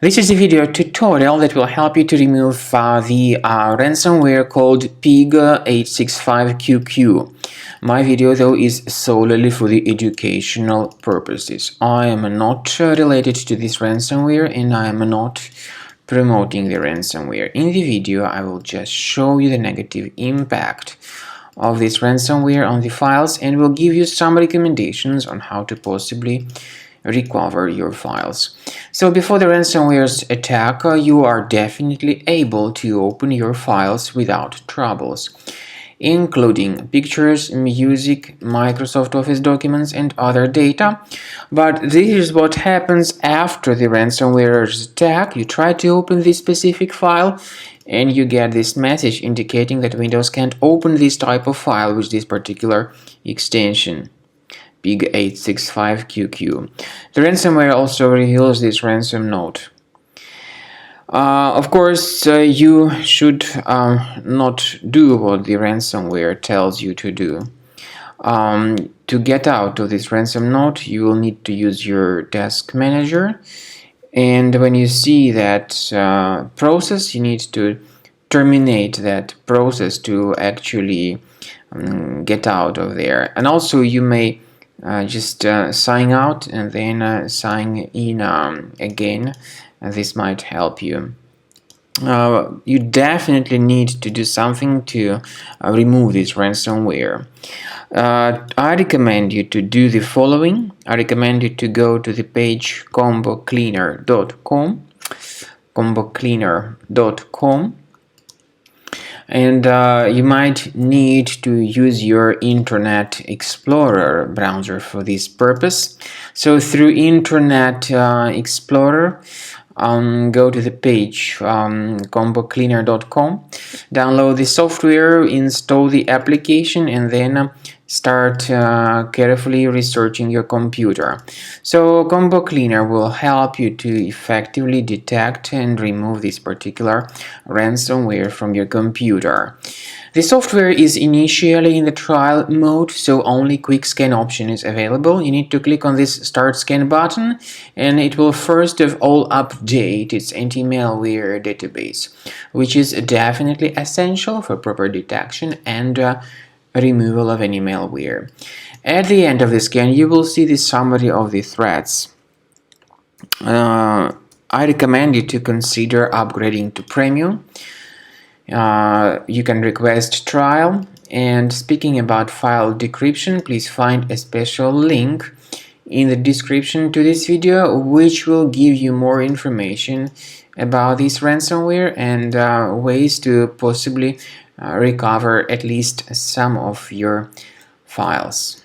This is a video tutorial that will help you to remove the ransomware called Pig865qq. My video, though, is solely for the educational purposes. I am not related to this ransomware and I am not promoting the ransomware. In the video, I will just show you the negative impact of this ransomware on the files and will give you some recommendations on how to possibly recover your files. So before the ransomware's attack, you are definitely able to open your files without troubles, including pictures, music, Microsoft Office documents, and other data. But this is what happens after the ransomware's attack. You try to open this specific file and you get this message indicating that Windows can't open this type of file with this particular extension. Pig865qq. The ransomware also reveals this ransom note. Of course, you should not do what the ransomware tells you to do. To get out of this ransom note, you will need to use your task manager, and when you see that process, you need to terminate that process to actually get out of there. And also you may just sign out and then sign in again. This might help you. You definitely need to do something to remove this ransomware. I recommend you to do the following. I recommend you to go to the page combocleaner.com, and you might need to use your Internet Explorer browser for this purpose. So through Internet Explorer, go to the page combocleaner.com, download the software, install the application, and then start carefully researching your computer. So Combo Cleaner will help you to effectively detect and remove this particular ransomware from your computer. The software is initially in the trial mode, so only quick scan option is available. You need to click on this Start Scan button, and it will first of all update its anti-malware database, which is definitely essential for proper detection and removal of any malware. At the end of the scan, you will see the summary of the threats. I recommend you to consider upgrading to Premium. You can request trial. And speaking about file decryption, please find a special link in the description to this video, which will give you more information about this ransomware and ways to possibly recover at least some of your files.